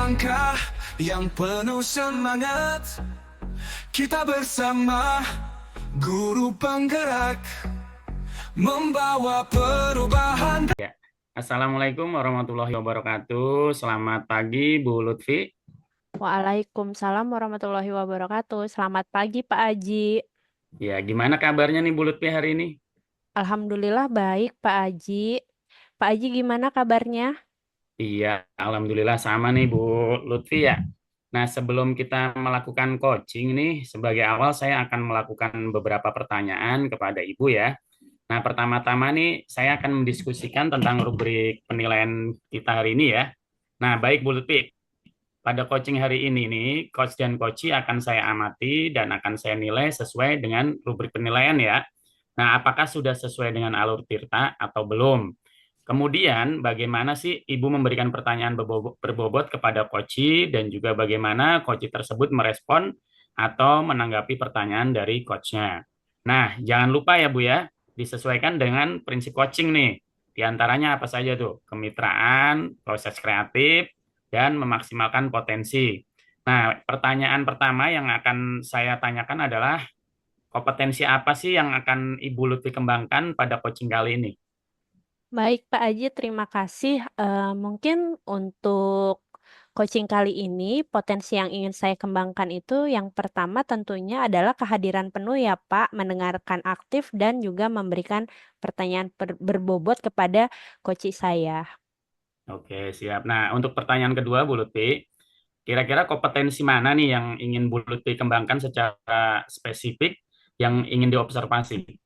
langkah yang penuh semangat. Kita bersama guru penggerak membawa perubahan. Ya. Assalamualaikum warahmatullahi wabarakatuh. Selamat pagi, Bu Lutfi. Waalaikumsalam warahmatullahi wabarakatuh. Selamat pagi, Pak Aji. Ya, gimana kabarnya nih Bu Lutfi hari ini? Alhamdulillah baik, Pak Aji. Pak Aji gimana kabarnya? Iya, alhamdulillah sama nih Bu Lutfi ya. Nah, sebelum kita melakukan coaching nih, sebagai awal saya akan melakukan beberapa pertanyaan kepada Ibu ya. Nah, pertama-tama nih saya akan mendiskusikan tentang rubrik penilaian kita hari ini ya. Nah, baik Bu Lutfi. Pada coaching hari ini nih, coach dan coachee akan saya amati dan akan saya nilai sesuai dengan rubrik penilaian ya. Nah, apakah sudah sesuai dengan alur Tirta atau belum? Kemudian, bagaimana sih Ibu memberikan pertanyaan berbobot kepada coachee dan juga bagaimana coachee tersebut merespon atau menanggapi pertanyaan dari coachnya. Nah, jangan lupa ya Bu ya, disesuaikan dengan prinsip coaching nih. Di antaranya apa saja tuh? Kemitraan, proses kreatif, dan memaksimalkan potensi. Nah, pertanyaan pertama yang akan saya tanyakan adalah kompetensi apa sih yang akan Ibu Lutfi kembangkan pada coaching kali ini? Baik, Pak Aji, terima kasih. Mungkin untuk coaching kali ini, potensi yang ingin saya kembangkan itu yang pertama tentunya adalah kehadiran penuh ya, Pak, mendengarkan aktif dan juga memberikan pertanyaan berbobot kepada coaching saya. Oke, siap. Nah, untuk pertanyaan kedua, Bu Lutfi, kira-kira kompetensi mana nih yang ingin Bu Lutfi kembangkan secara spesifik yang ingin diobservasi?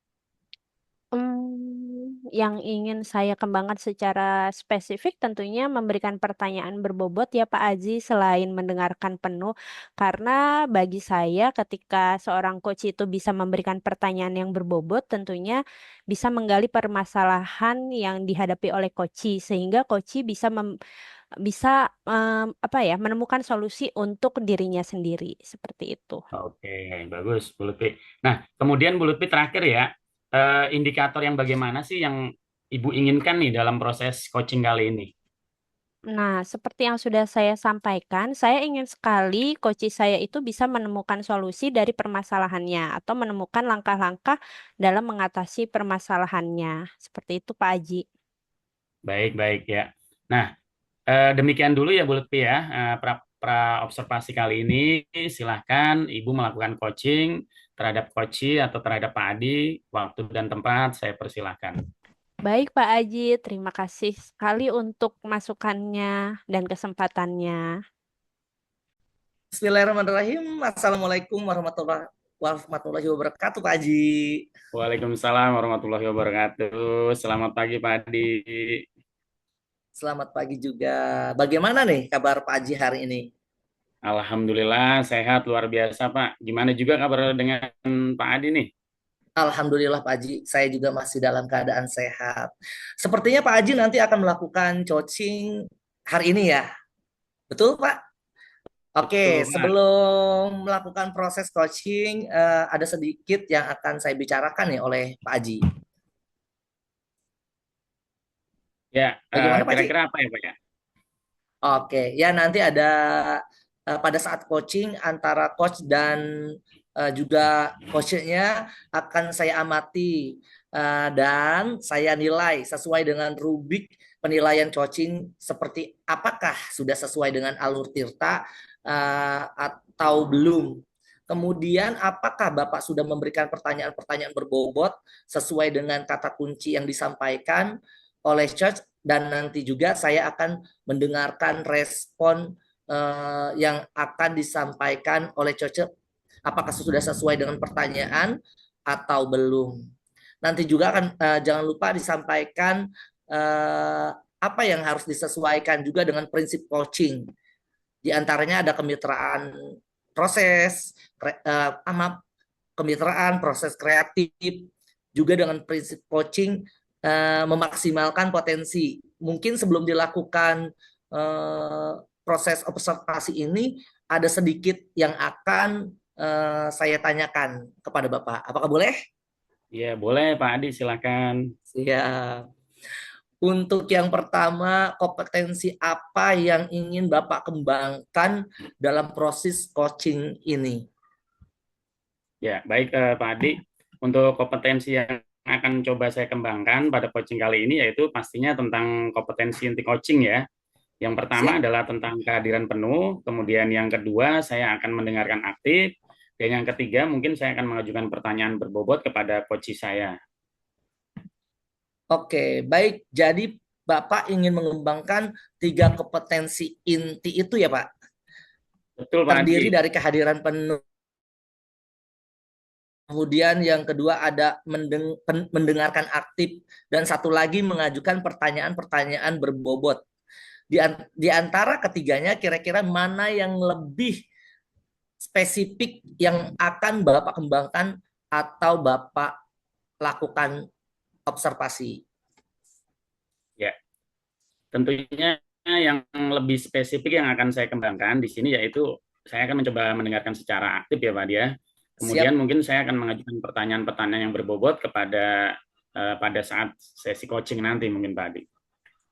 Yang ingin saya kembangkan secara spesifik tentunya memberikan pertanyaan berbobot ya Pak Aji selain mendengarkan penuh karena bagi saya ketika seorang coach itu bisa memberikan pertanyaan yang berbobot tentunya bisa menggali permasalahan yang dihadapi oleh coach sehingga coach bisa apa ya menemukan solusi untuk dirinya sendiri seperti itu. Oke, bagus, Bu Lutfi. Nah, kemudian Bu Lutfi terakhir ya, indikator yang bagaimana sih yang Ibu inginkan nih dalam proses coaching kali ini? Nah, seperti yang sudah saya sampaikan, saya ingin sekali coach saya itu bisa menemukan solusi dari permasalahannya atau menemukan langkah-langkah dalam mengatasi permasalahannya. Seperti itu, Pak Aji. Baik, baik ya. Nah, demikian dulu ya Bu Lutfi ya, pra observasi kali ini. Silahkan Ibu melakukan coaching terhadap coachee atau terhadap Pak Adi. Waktu dan tempat saya persilahkan. Baik, Pak Aji. Terima kasih sekali untuk masukannya dan kesempatannya. Bismillahirrahmanirrahim. Assalamualaikum warahmatullahi wabarakatuh, Pak Haji. Waalaikumsalam warahmatullahi wabarakatuh. Selamat pagi Pak Adi. Selamat pagi juga. Bagaimana nih kabar Pak Haji hari ini? Alhamdulillah sehat luar biasa Pak. Gimana juga kabar dengan Pak Adi nih? Alhamdulillah Pak Haji, saya juga masih dalam keadaan sehat. Sepertinya Pak Haji nanti akan melakukan coaching hari ini ya. Betul, Pak? Betul Oke, Pak. sebelum melakukan proses coaching, ada sedikit yang akan saya bicarakan nih oleh Pak Haji. Ya, Bagaimana Pak Haji? kira-kira apa ya Pak ya? Oke, ya nanti ada pada saat coaching antara coach dan juga coachnya akan saya amati dan saya nilai sesuai dengan rubrik penilaian coaching seperti apakah sudah sesuai dengan alur Tirta atau belum. Kemudian apakah Bapak sudah memberikan pertanyaan-pertanyaan berbobot sesuai dengan kata kunci yang disampaikan oleh coach dan nanti juga saya akan mendengarkan respon yang akan disampaikan oleh coach apakah sudah sesuai dengan pertanyaan atau belum. Nanti juga akan jangan lupa disampaikan apa yang harus disesuaikan juga dengan prinsip coaching. Di antaranya ada kemitraan proses, kemitraan proses kreatif, juga dengan prinsip coaching memaksimalkan potensi. Mungkin sebelum dilakukan proses observasi ini ada sedikit yang akan saya tanyakan kepada Bapak. Apakah boleh? Ya boleh Pak Adi silakan. Ya. Untuk yang pertama, kompetensi apa yang ingin Bapak kembangkan dalam proses coaching ini? Ya, baik Pak Adi. Untuk kompetensi yang akan coba saya kembangkan pada coaching kali ini yaitu pastinya tentang kompetensi inti coaching ya. Yang pertama Siap. adalah tentang kehadiran penuh, kemudian yang kedua saya akan mendengarkan aktif, dan yang ketiga mungkin saya akan mengajukan pertanyaan berbobot kepada coach saya. Oke, baik. Jadi Bapak ingin mengembangkan 3 kompetensi inti itu ya, Pak? Betul Pak Adi. Terdiri dari kehadiran penuh. Kemudian yang kedua ada mendengarkan aktif. Dan satu lagi mengajukan pertanyaan-pertanyaan berbobot. Di antara ketiganya kira-kira mana yang lebih spesifik yang akan Bapak kembangkan atau Bapak lakukan observasi? Ya, tentunya yang lebih spesifik yang akan saya kembangkan di sini yaitu saya akan mencoba mendengarkan secara aktif ya Pak Adi ya. Kemudian Siap. mungkin saya akan mengajukan pertanyaan-pertanyaan yang berbobot kepada pada saat sesi coaching nanti mungkin Pak Adi.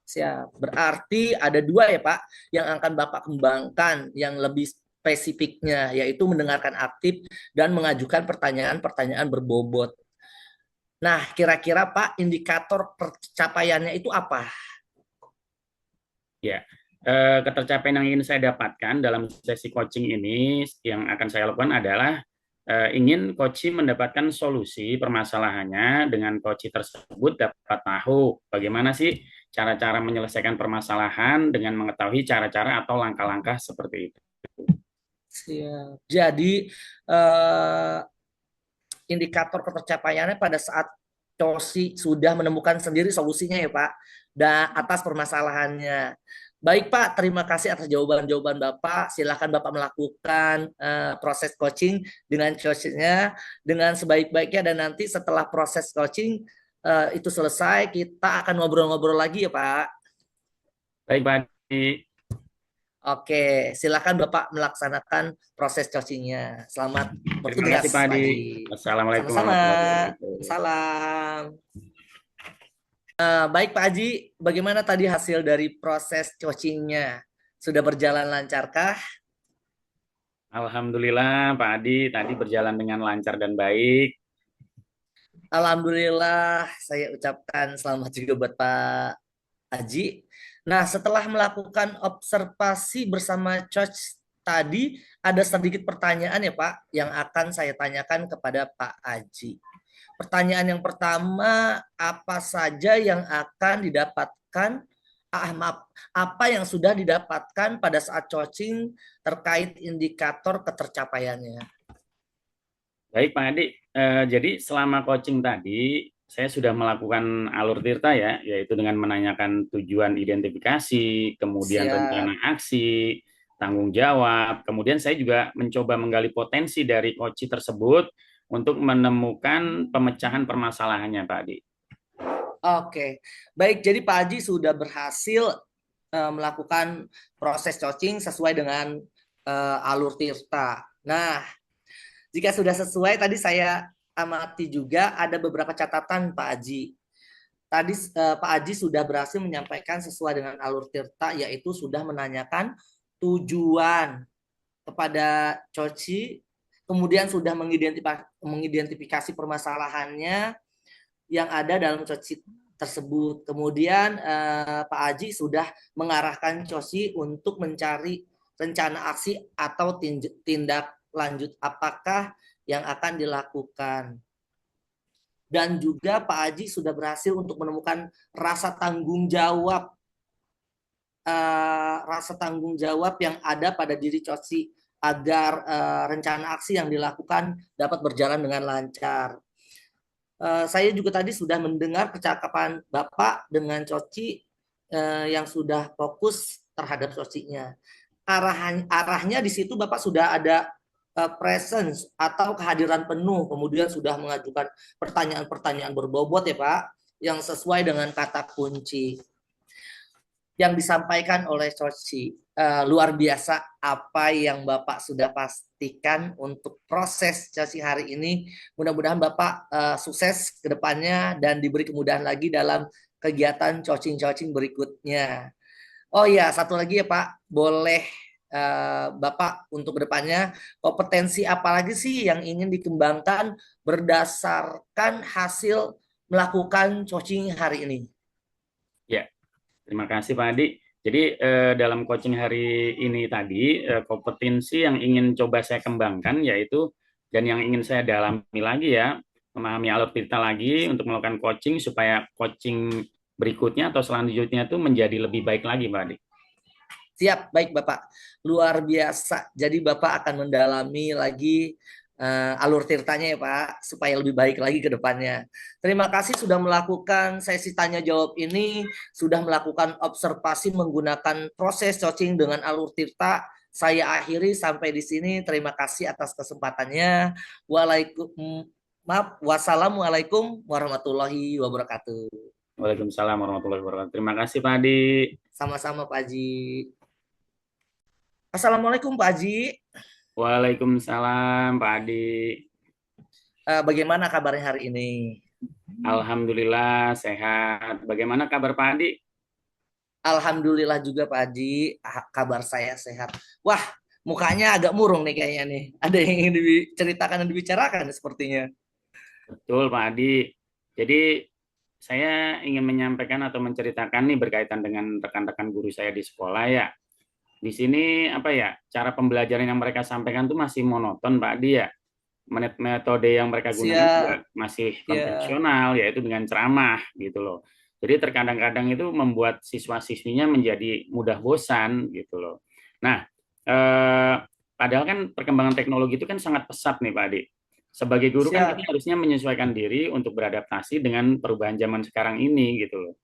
Siap. Berarti ada 2 ya Pak yang akan Bapak kembangkan yang lebih spesifiknya, yaitu mendengarkan aktif dan mengajukan pertanyaan-pertanyaan berbobot. Nah, kira-kira Pak indikator pencapaiannya itu apa? Ya, ketercapaian yang ingin saya dapatkan dalam sesi coaching ini yang akan saya lakukan adalah ingin coach mendapatkan solusi permasalahannya dengan coach tersebut dapat tahu bagaimana sih cara-cara menyelesaikan permasalahan dengan mengetahui cara-cara atau langkah-langkah seperti itu. Siap. Jadi indikator ketercapaiannya pada saat Cosi sudah menemukan sendiri solusinya ya Pak, dan atas permasalahannya. Baik Pak, terima kasih atas jawaban-jawaban Bapak. Silakan Bapak melakukan proses coaching dengan coachnya dengan sebaik-baiknya, dan nanti setelah proses coaching itu selesai, kita akan ngobrol-ngobrol lagi ya Pak. Baik Pak Adi. Oke, silakan Bapak melaksanakan proses coachingnya. Selamat Terima bertugas kasih Pak Adi. lagi. Wassalamualaikum Sama-sama. warahmatullahi wabarakatuh. Salam. Baik Pak Haji, bagaimana tadi hasil dari proses coachingnya? Sudah berjalan lancarkah? Alhamdulillah Pak Adi tadi berjalan dengan lancar dan baik. Alhamdulillah, saya ucapkan selamat juga buat Pak Haji. Nah, setelah melakukan observasi bersama coach tadi, ada sedikit pertanyaan ya Pak, yang akan saya tanyakan kepada Pak Haji. Pertanyaan yang pertama, apa saja yang akan didapatkan, maaf, apa yang sudah didapatkan pada saat coaching terkait indikator ketercapaiannya? Baik Pak Adi, jadi selama coaching tadi saya sudah melakukan alur tirta ya, yaitu dengan menanyakan tujuan identifikasi, kemudian Siap. rencana aksi, tanggung jawab, kemudian saya juga mencoba menggali potensi dari coach tersebut untuk menemukan pemecahan permasalahannya Pak Adi. Oke, baik. Jadi Pak Haji sudah berhasil melakukan proses coaching sesuai dengan alur tirta. Nah, jika sudah sesuai, tadi saya amati juga ada beberapa catatan Pak Haji. Tadi Pak Haji sudah berhasil menyampaikan sesuai dengan alur tirta, yaitu sudah menanyakan tujuan kepada coach, kemudian sudah mengidentifikasi permasalahannya yang ada dalam coach tersebut. Kemudian Pak Haji sudah mengarahkan coach untuk mencari rencana aksi atau tindak lanjut apakah yang akan dilakukan. Dan juga Pak Haji sudah berhasil untuk menemukan rasa tanggung jawab yang ada pada diri coach agar rencana aksi yang dilakukan dapat berjalan dengan lancar. Saya juga tadi sudah mendengar percakapan Bapak dengan coach yang sudah fokus terhadap coachnya. Arahnya di situ Bapak sudah ada presence atau kehadiran penuh, kemudian sudah mengajukan pertanyaan-pertanyaan berbobot ya Pak, yang sesuai dengan kata kunci yang disampaikan oleh coach. Luar biasa apa yang Bapak sudah pastikan untuk proses coach hari ini. Mudah-mudahan Bapak sukses ke depannya dan diberi kemudahan lagi dalam kegiatan coaching-coaching berikutnya. Oh iya, satu lagi ya Pak, boleh Bapak untuk kedepannya kompetensi apa lagi sih yang ingin dikembangkan berdasarkan hasil melakukan coaching hari ini? Ya, terima kasih Pak Adi. Jadi dalam coaching hari ini tadi kompetensi yang ingin coba saya kembangkan yaitu dan yang ingin saya dalami lagi ya, memahami alur cerita lagi untuk melakukan coaching supaya coaching berikutnya atau selanjutnya itu menjadi lebih baik lagi Pak Adi. Siap, baik Bapak. Luar biasa. Jadi Bapak akan mendalami lagi alur tirtanya ya Pak, supaya lebih baik lagi ke depannya. Terima kasih sudah melakukan sesi tanya jawab ini, sudah melakukan observasi menggunakan proses coaching dengan alur tirta. Saya akhiri sampai di sini. Terima kasih atas kesempatannya. Wassalamualaikum warahmatullahi wabarakatuh. Waalaikumsalam warahmatullahi wabarakatuh. Terima kasih Pak Adi. Sama-sama Pak Haji. Assalamualaikum Pak Haji. Waalaikumsalam Pak Adi. Bagaimana kabarnya hari ini? Alhamdulillah sehat. Bagaimana kabar Pak Adi? Alhamdulillah juga Pak Haji, kabar saya sehat. Wah, mukanya agak murung nih kayaknya nih. Ada yang ingin diceritakan dan dibicarakan sepertinya. Betul Pak Adi. Jadi saya ingin menyampaikan atau menceritakan nih berkaitan dengan rekan-rekan guru saya di sekolah ya. Di sini apa ya, cara pembelajaran yang mereka sampaikan tuh masih monoton Pak Adi ya. Metode yang mereka gunakan juga masih konvensional, yaitu dengan ceramah gitu loh. Jadi terkadang-kadang itu membuat siswa-siswinya menjadi mudah bosan gitu loh. Nah, padahal kan perkembangan teknologi itu kan sangat pesat nih Pak Adi. Sebagai guru kan kita harusnya menyesuaikan diri untuk beradaptasi dengan perubahan zaman sekarang ini gitu loh.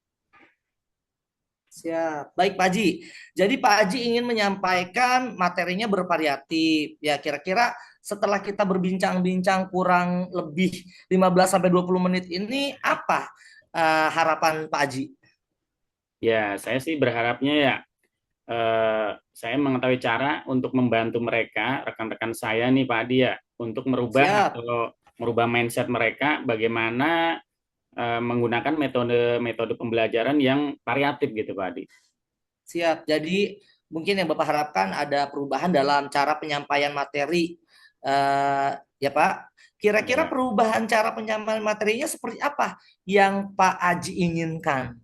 Siap. Baik Pak Haji. Jadi Pak Haji ingin menyampaikan materinya bervariatif. Ya kira-kira setelah kita berbincang-bincang kurang lebih 15-20 menit ini apa harapan Pak Haji? Ya, saya sih berharapnya ya saya mengetahui cara untuk membantu mereka, rekan-rekan saya nih Pak Adi ya, untuk merubah atau merubah mindset mereka bagaimana menggunakan metode pembelajaran yang variatif gitu Pak Adi. Siap. Jadi mungkin yang Bapak harapkan ada perubahan dalam cara penyampaian materi ya Pak. Kira-kira perubahan cara penyampaian materinya seperti apa yang Pak Haji inginkan?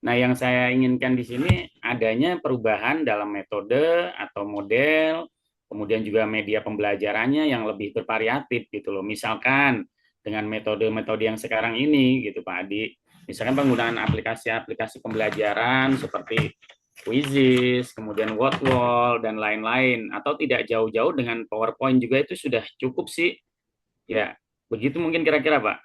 Nah, yang saya inginkan di sini adanya perubahan dalam metode atau model, kemudian juga media pembelajarannya yang lebih bervariatif gitu loh. Misalkan dengan metode-metode yang sekarang ini gitu Pak Adi. Misalkan penggunaan aplikasi-aplikasi pembelajaran seperti Quizizz, kemudian Wordwall dan lain-lain, atau tidak jauh-jauh dengan PowerPoint juga itu sudah cukup sih. Ya, begitu mungkin kira-kira Pak.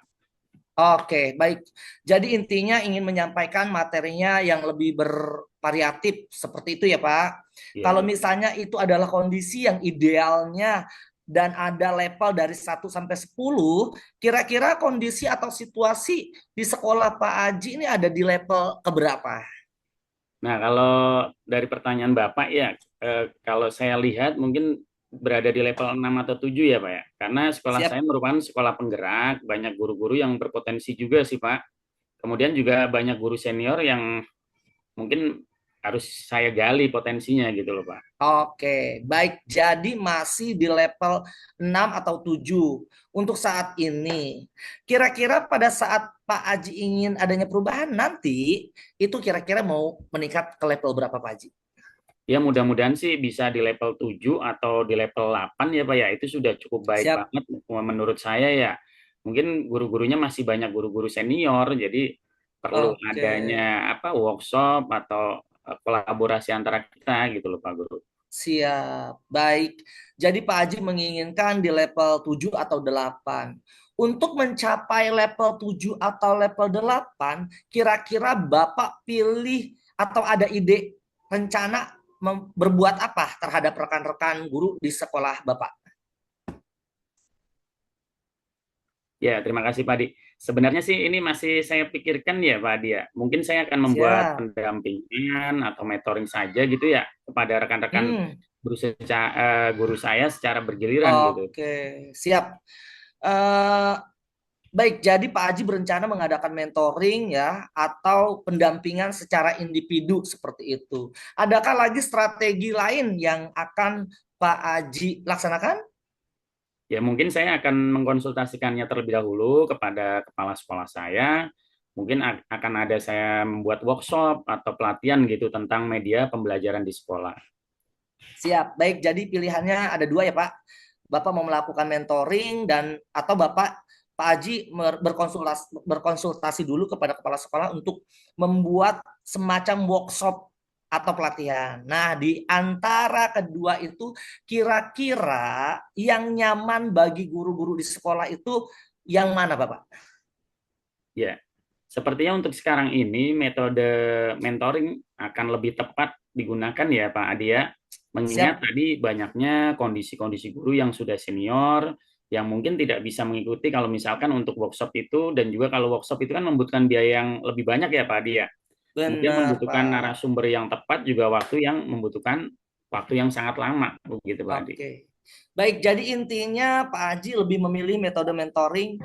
Oke, baik. Jadi intinya ingin menyampaikan materinya yang lebih bervariatif seperti itu ya Pak. Kalau misalnya itu adalah kondisi yang idealnya dan ada level dari 1 sampai 10, kira-kira kondisi atau situasi di sekolah Pak Haji ini ada di level keberapa? Nah, kalau dari pertanyaan Bapak ya, kalau saya lihat mungkin berada di level 6 atau 7 ya Pak ya. Karena sekolah saya merupakan sekolah penggerak, banyak guru-guru yang berpotensi juga sih Pak. Kemudian juga banyak guru senior yang mungkin harus saya gali potensinya gitu loh Pak. Oke, baik. Jadi masih di level 6 atau 7 untuk saat ini. Kira-kira pada saat Pak Haji ingin adanya perubahan nanti, itu kira-kira mau meningkat ke level berapa Pak Haji? Ya mudah-mudahan sih bisa di level 7 atau di level 8 ya Pak ya. Itu sudah cukup baik banget menurut saya ya. Mungkin guru-gurunya masih banyak guru-guru senior, jadi perlu adanya workshop atau kolaborasi antara kita gitu loh Pak Guru. Siap, baik. Jadi Pak Haji menginginkan di level 7 atau 8. Untuk mencapai level 7 atau level 8, kira-kira Bapak pilih atau ada ide rencana berbuat apa terhadap rekan-rekan guru di sekolah Bapak? Ya, terima kasih Pak Di. Sebenarnya sih ini masih saya pikirkan ya Pak Di ya. Mungkin saya akan membuat pendampingan atau mentoring saja gitu ya kepada rekan-rekan guru saya secara bergiliran gitu. Oke, siap. Baik, jadi Pak Haji berencana mengadakan mentoring ya atau pendampingan secara individu seperti itu. Adakah lagi strategi lain yang akan Pak Haji laksanakan? Ya, mungkin saya akan mengkonsultasikannya terlebih dahulu kepada kepala sekolah saya. Mungkin akan ada saya membuat workshop atau pelatihan gitu tentang media pembelajaran di sekolah. Siap. Baik, jadi pilihannya ada dua ya Pak. Bapak mau melakukan mentoring dan atau Pak Haji berkonsultasi dulu kepada kepala sekolah untuk membuat semacam workshop atau pelatihan. Nah, di antara kedua itu kira-kira yang nyaman bagi guru-guru di sekolah itu yang mana, Bapak? Ya, sepertinya untuk sekarang ini metode mentoring akan lebih tepat digunakan ya Pak Adi ya. Mengingat Siap. tadi banyaknya kondisi-kondisi guru yang sudah senior, yang mungkin tidak bisa mengikuti kalau misalkan untuk workshop itu, dan juga kalau workshop itu kan membutuhkan biaya yang lebih banyak ya Pak Adi ya. Kemudian Benar, membutuhkan Pak. narasumber yang tepat, juga waktu yang membutuhkan waktu yang sangat lama, begitu Pak Adi. Oke. Baik, jadi intinya Pak Haji lebih memilih metode mentoring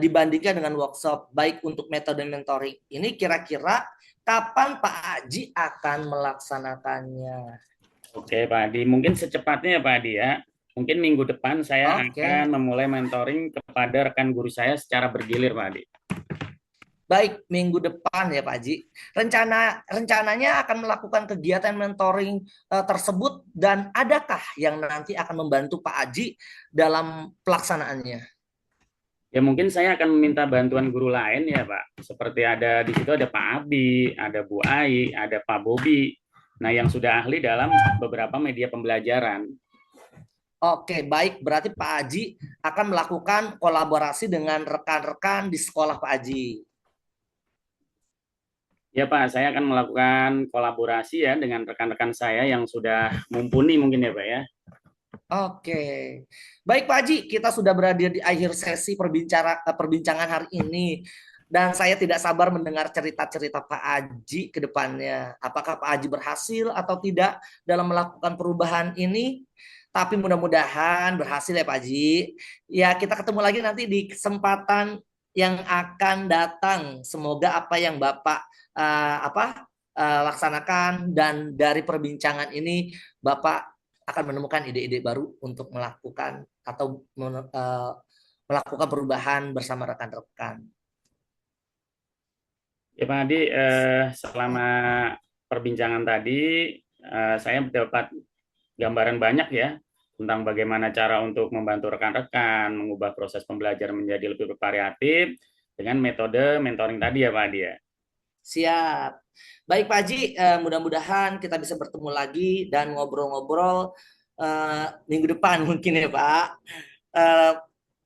dibandingkan dengan workshop. Baik untuk metode mentoring ini kira-kira kapan Pak Haji akan melaksanakannya? Oke Pak Adi, mungkin secepatnya ya Pak Adi ya. Mungkin minggu depan saya Oke. akan memulai mentoring kepada rekan guru saya secara bergilir Pak Adi. Baik, minggu depan ya Pak Haji. Rencananya akan melakukan kegiatan mentoring tersebut dan adakah yang nanti akan membantu Pak Haji dalam pelaksanaannya? Ya mungkin saya akan meminta bantuan guru lain ya Pak. Seperti ada di situ ada Pak Abi, ada Bu Ai, ada Pak Bobi. Nah, yang sudah ahli dalam beberapa media pembelajaran. Oke, baik. Berarti Pak Haji akan melakukan kolaborasi dengan rekan-rekan di sekolah Pak Haji. Ya Pak, saya akan melakukan kolaborasi ya dengan rekan-rekan saya yang sudah mumpuni mungkin ya Pak ya. Oke, baik Pak Haji, kita sudah berada di akhir sesi perbincangan hari ini. Dan saya tidak sabar mendengar cerita-cerita Pak Haji ke depannya. Apakah Pak Haji berhasil atau tidak dalam melakukan perubahan ini? Tapi mudah-mudahan berhasil ya Pak Haji. Ya, kita ketemu lagi nanti di kesempatan yang akan datang. Semoga apa yang Bapak laksanakan dan dari perbincangan ini Bapak akan menemukan ide-ide baru untuk melakukan atau melakukan perubahan bersama rekan-rekan. Ya Pak Adi, selama perbincangan tadi saya mendapat gambaran banyak ya tentang bagaimana cara untuk membantu rekan-rekan mengubah proses pembelajaran menjadi lebih bervariatif dengan metode mentoring tadi ya Pak Adi ya. Siap. Baik Pak Haji, mudah-mudahan kita bisa bertemu lagi dan ngobrol-ngobrol minggu depan mungkin ya Pak. Eh,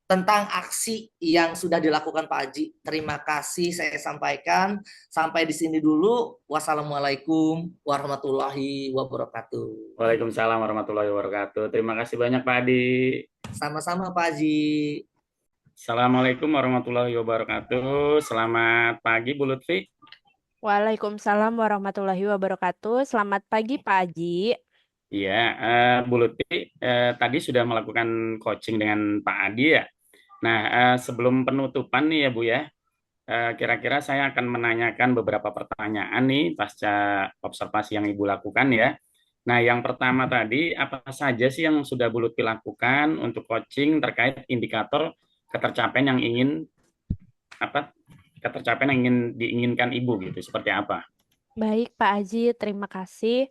tentang aksi yang sudah dilakukan Pak Haji. Terima kasih saya sampaikan. Sampai di sini dulu. Wassalamualaikum warahmatullahi wabarakatuh. Waalaikumsalam warahmatullahi wabarakatuh. Terima kasih banyak Pak Adi. Sama-sama Pak Haji. Assalamualaikum warahmatullahi wabarakatuh. Selamat pagi Bu Lutfi. Waalaikumsalam warahmatullahi wabarakatuh. Selamat pagi Pak Haji. Iya, Bu Lutfi tadi sudah melakukan coaching dengan Pak Adi ya. Nah, sebelum penutupan nih ya Bu ya, kira-kira saya akan menanyakan beberapa pertanyaan nih pasca observasi yang Ibu lakukan ya. Nah, yang pertama tadi, apa saja sih yang sudah Bu Lutfi lakukan untuk coaching terkait indikator ketercapaian yang ketercapaian yang ingin diinginkan Ibu gitu, seperti apa? Baik Pak Haji, terima kasih.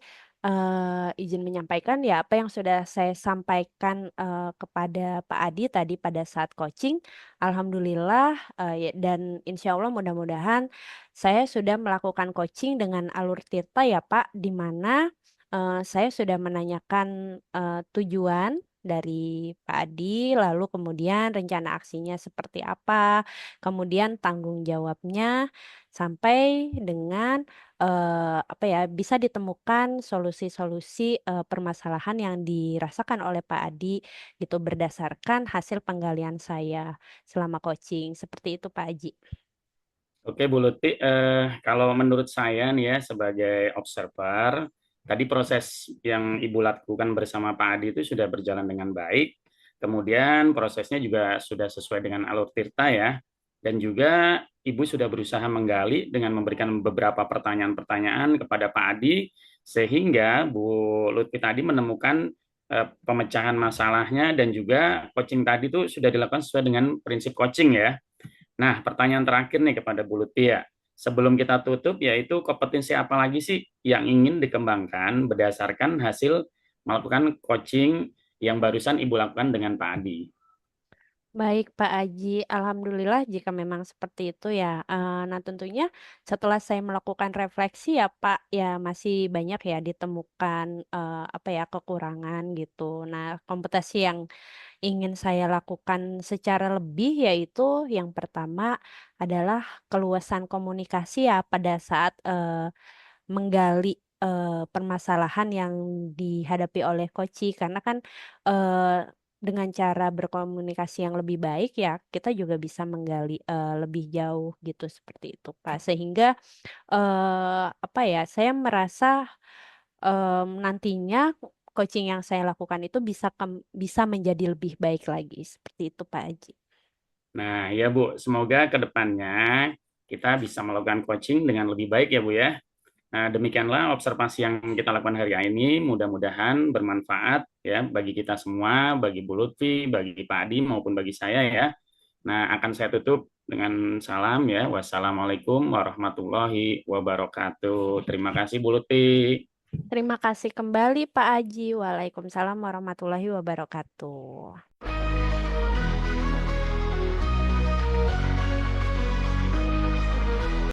Izin menyampaikan ya apa yang sudah saya sampaikan kepada Pak Adi tadi pada saat coaching. Alhamdulillah dan insya Allah mudah-mudahan saya sudah melakukan coaching dengan alur Tirta ya Pak, di mana saya sudah menanyakan tujuan dari Pak Adi, lalu kemudian rencana aksinya seperti apa, kemudian tanggung jawabnya, sampai dengan apa ya, bisa ditemukan solusi-solusi permasalahan yang dirasakan oleh Pak Adi gitu berdasarkan hasil penggalian saya selama coaching, seperti itu Pak Aji. Oke, Bu Lutfi, kalau menurut saya nih ya sebagai observer, tadi proses yang Ibu lakukan bersama Pak Adi itu sudah berjalan dengan baik. Kemudian prosesnya juga sudah sesuai dengan alur Tirta ya. Dan juga Ibu sudah berusaha menggali dengan memberikan beberapa pertanyaan-pertanyaan kepada Pak Adi, sehingga Bu Lutfi tadi menemukan pemecahan masalahnya dan juga coaching tadi itu sudah dilakukan sesuai dengan prinsip coaching ya. Nah, pertanyaan terakhir nih kepada Bu Lutfi ya. Sebelum kita tutup, yaitu kompetensi apa lagi sih yang ingin dikembangkan berdasarkan hasil melakukan coaching yang barusan Ibu lakukan dengan Pak Adi? Baik, Pak Aji. Alhamdulillah jika memang seperti itu ya. Nah, tentunya setelah saya melakukan refleksi ya, Pak, ya masih banyak ya ditemukan apa ya kekurangan gitu. Nah, kompetensi yang ingin saya lakukan secara lebih yaitu yang pertama adalah keluasan komunikasi ya pada saat menggali permasalahan yang dihadapi oleh koci karena kan dengan cara berkomunikasi yang lebih baik ya kita juga bisa menggali lebih jauh gitu seperti itu Kak. Sehingga apa ya saya merasa nantinya coaching yang saya lakukan itu bisa menjadi lebih baik lagi seperti itu Pak Aji. Nah, ya Bu, semoga ke depannya kita bisa melakukan coaching dengan lebih baik ya Bu ya. Nah, demikianlah observasi yang kita lakukan hari ini. Mudah-mudahan bermanfaat ya bagi kita semua, bagi Bu Lutfi, bagi Pak Adi maupun bagi saya ya. Nah, akan saya tutup dengan salam ya. Wassalamualaikum warahmatullahi wabarakatuh. Terima kasih Bu Lutfi. Terima kasih kembali Pak Aji. Waalaikumsalam warahmatullahi wabarakatuh.